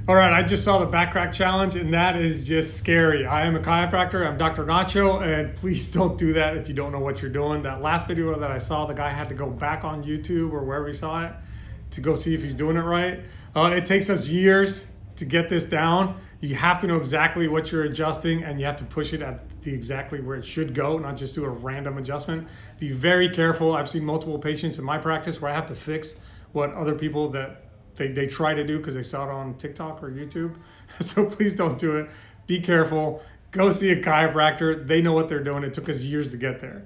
All right, I just saw the back crack challenge, and that is just scary. I am a chiropractor. I'm Dr. Nacho, and please don't do that if you don't know what you're doing. That last video that I saw, the guy had to go back on YouTube or wherever he saw it to go see if he's doing it right. It takes us years to get this down. You have to know exactly what you're adjusting, and you have to push it at exactly where it should go, not just do a random adjustment. Be very careful. I've seen multiple patients in my practice where I have to fix what other people that they try to do because they saw it on TikTok or YouTube. So please don't do it. Be careful. Go see a chiropractor. They know what they're doing. It took us years to get there.